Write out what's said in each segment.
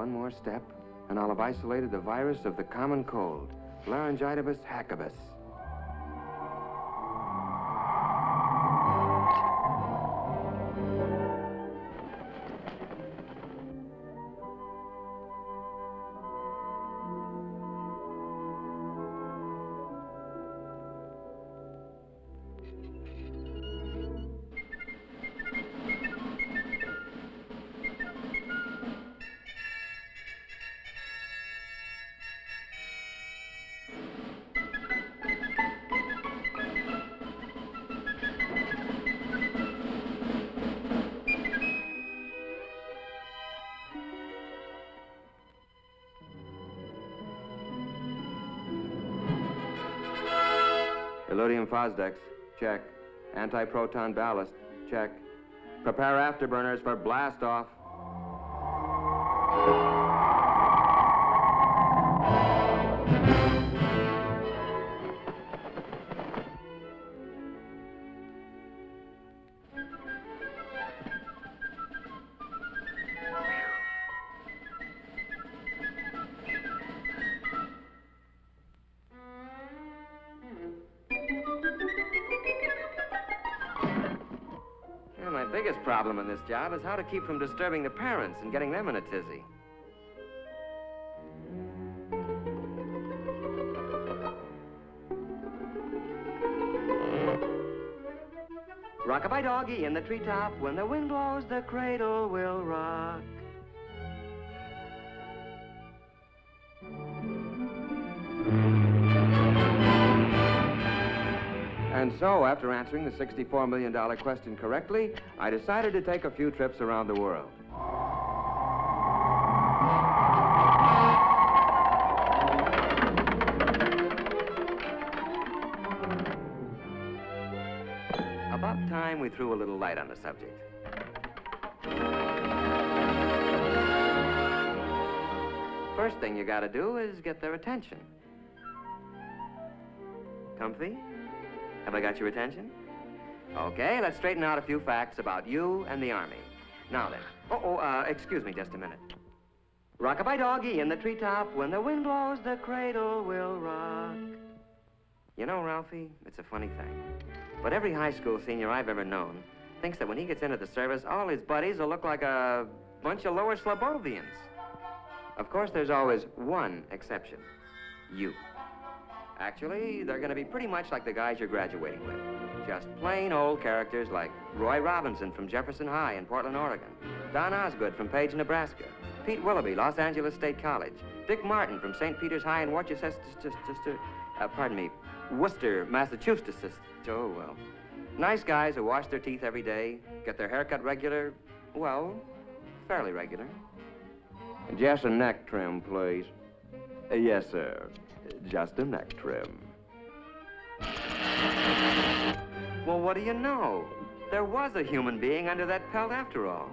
One more step, and I'll have isolated the virus of the common cold, laryngitis hackibus. Illudium Fosdex, check. Anti-proton ballast, check. Prepare afterburners for blast-off. My biggest problem in this job is how to keep from disturbing the parents and getting them in a tizzy. Rock-a-bye doggy in the treetop, when the wind blows, the cradle will rock. And so, after answering the $64 million question correctly, I decided to take a few trips around the world. About time we threw a little light on the subject. First thing you gotta do is get their attention. Comfy? Have I got your attention? Okay, let's straighten out a few facts about you and the Army. Now then. Excuse me just a minute. Rock-a-bye doggy in the treetop, when the wind blows, the cradle will rock. You know, Ralphie, it's a funny thing, but every high school senior I've ever known thinks that when he gets into the service, all his buddies will look like a bunch of lower Slobovians. Of course, there's always one exception. You. Actually, they're going to be pretty much like the guys you're graduating with. Just plain old characters like Roy Robinson from Jefferson High in Portland, Oregon, Don Osgood from Page, Nebraska, Pete Willoughby, Los Angeles State College, Dick Martin from St. Peter's High in Worcester, Worcester, Massachusetts. Oh, well. Nice guys who wash their teeth every day, get their hair cut regular, well, fairly regular. Just a neck trim, please. Yes, sir. Just a neck trim. Well, what do you know? There was a human being under that pelt after all.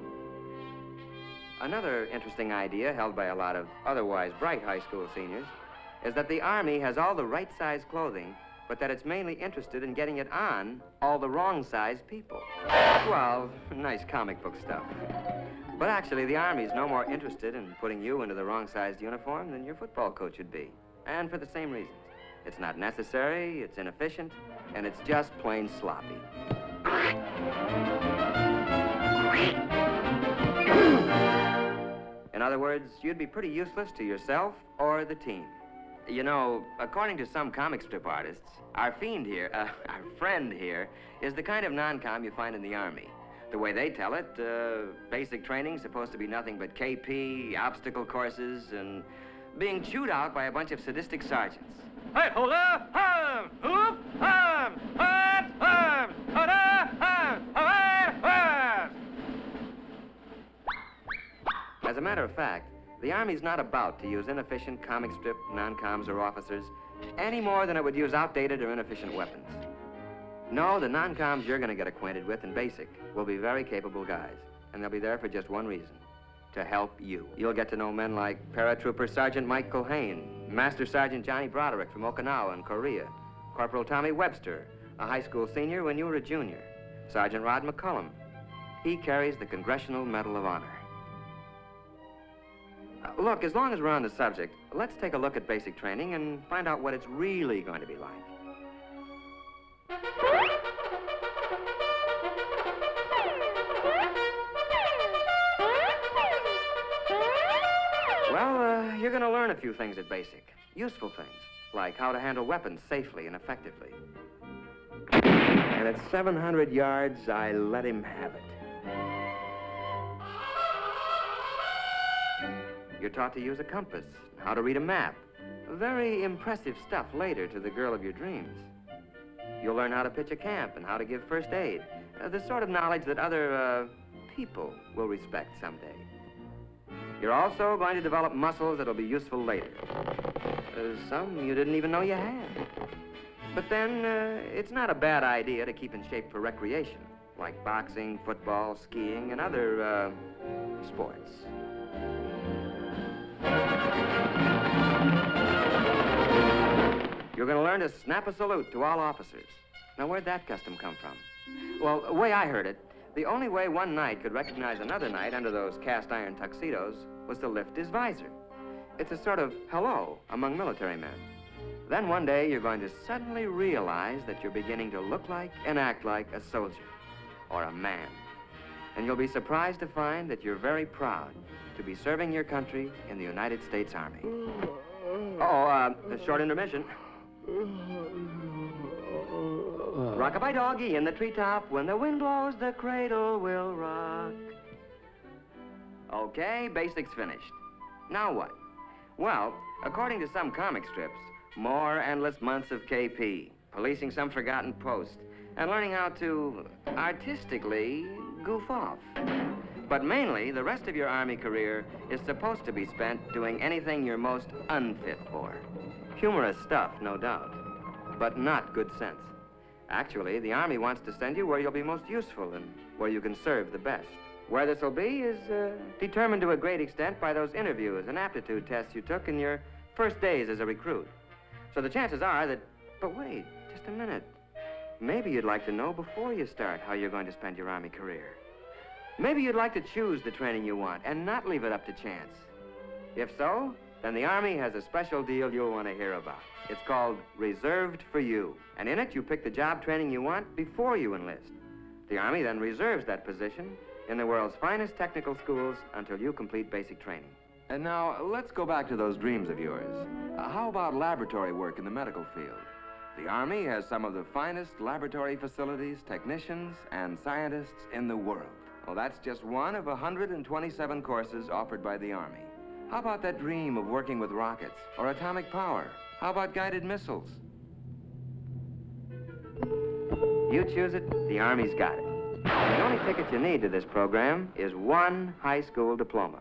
Another interesting idea held by a lot of otherwise bright high school seniors is that the Army has all the right size clothing, but that it's mainly interested in getting it on all the wrong size people. Well, nice comic book stuff. But actually, the Army's no more interested in putting you into the wrong sized uniform than your football coach would be. And for the same reasons. It's not necessary, it's inefficient, and it's just plain sloppy. In other words, you'd be pretty useless to yourself or the team. You know, according to some comic strip artists, our friend here, is the kind of non-com you find in the Army. The way they tell it, basic training's supposed to be nothing but KP, obstacle courses, and being chewed out by a bunch of sadistic sergeants. Hey, hold up! Hoop! As a matter of fact, the Army's not about to use inefficient comic strip non-coms or officers any more than it would use outdated or inefficient weapons. No, the non-coms you're going to get acquainted with in basic will be very capable guys, and they'll be there for just one reason. To help you. You'll get to know men like Paratrooper Sergeant Mike Culhane, Master Sergeant Johnny Broderick from Okinawa in Korea, Corporal Tommy Webster, a high school senior when you were a junior, Sergeant Rod McCullum. He carries the Congressional Medal of Honor. Look, as long as we're on the subject, let's take a look at basic training and find out what it's really going to be like. Well, you're going to learn a few things at basic. Useful things, like how to handle weapons safely and effectively. And at 700 yards, I let him have it. You're taught to use a compass, how to read a map. Very impressive stuff later to the girl of your dreams. You'll learn how to pitch a camp and how to give first aid. The sort of knowledge that other, people will respect someday. You're also going to develop muscles that'll be useful later. Some you didn't even know you had. But then, it's not a bad idea to keep in shape for recreation, like boxing, football, skiing, and other, sports. You're going to learn to snap a salute to all officers. Now, where'd that custom come from? Well, the way I heard it, the only way one knight could recognize another knight under those cast-iron tuxedos was to lift his visor. It's a sort of hello among military men. Then one day, you're going to suddenly realize that you're beginning to look like and act like a soldier or a man. And you'll be surprised to find that you're very proud to be serving your country in the United States Army. A short intermission. Rock-a-bye doggy in the treetop. When the wind blows, the cradle will rock. Okay, basics finished. Now what? Well, according to some comic strips, more endless months of KP, policing some forgotten post, and learning how to artistically goof off. But mainly, the rest of your Army career is supposed to be spent doing anything you're most unfit for. Humorous stuff, no doubt, but not good sense. Actually, the Army wants to send you where you'll be most useful and where you can serve the best. Where this will be is determined to a great extent by those interviews and aptitude tests you took in your first days as a recruit. So the chances are that... But wait, just a minute. Maybe you'd like to know before you start how you're going to spend your Army career. Maybe you'd like to choose the training you want and not leave it up to chance. If so, then the Army has a special deal you'll want to hear about. It's called Reserved for You. And in it, you pick the job training you want before you enlist. The Army then reserves that position in the world's finest technical schools until you complete basic training. And now, let's go back to those dreams of yours. How about laboratory work in the medical field? The Army has some of the finest laboratory facilities, technicians, and scientists in the world. Well, that's just one of 127 courses offered by the Army. How about that dream of working with rockets or atomic power? How about guided missiles? You choose it, the Army's got it. The only ticket you need to this program is one high school diploma.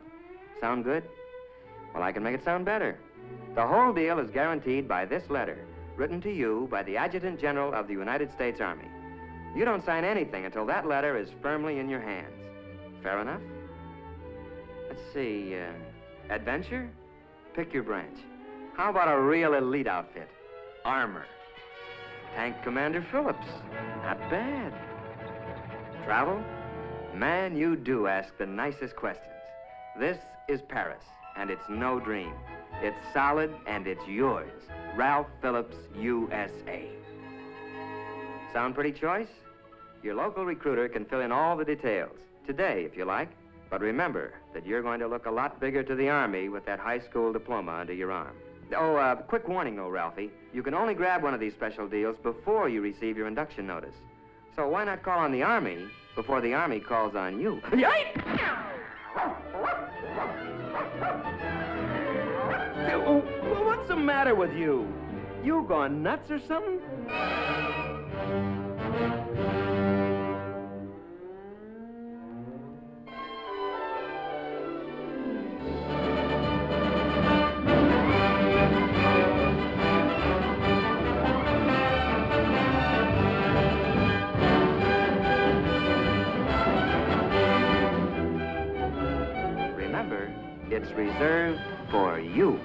Sound good? Well, I can make it sound better. The whole deal is guaranteed by this letter, written to you by the Adjutant General of the United States Army. You don't sign anything until that letter is firmly in your hands. Fair enough? Let's see, adventure? Pick your branch. How about a real elite outfit? Armor. Tank Commander Phillips. Not bad. Travel? Man, you do ask the nicest questions. This is Paris, and it's no dream. It's solid, and it's yours. Ralph Phillips, USA. Sound pretty choice? Your local recruiter can fill in all the details. Today, if you like. But remember that you're going to look a lot bigger to the Army with that high school diploma under your arm. Oh, quick warning, though, Ralphie. You can only grab one of these special deals before you receive your induction notice. So why not call on the Army before the Army calls on you? What's the matter with you? You gone nuts or something? Remember, it's reserved for you.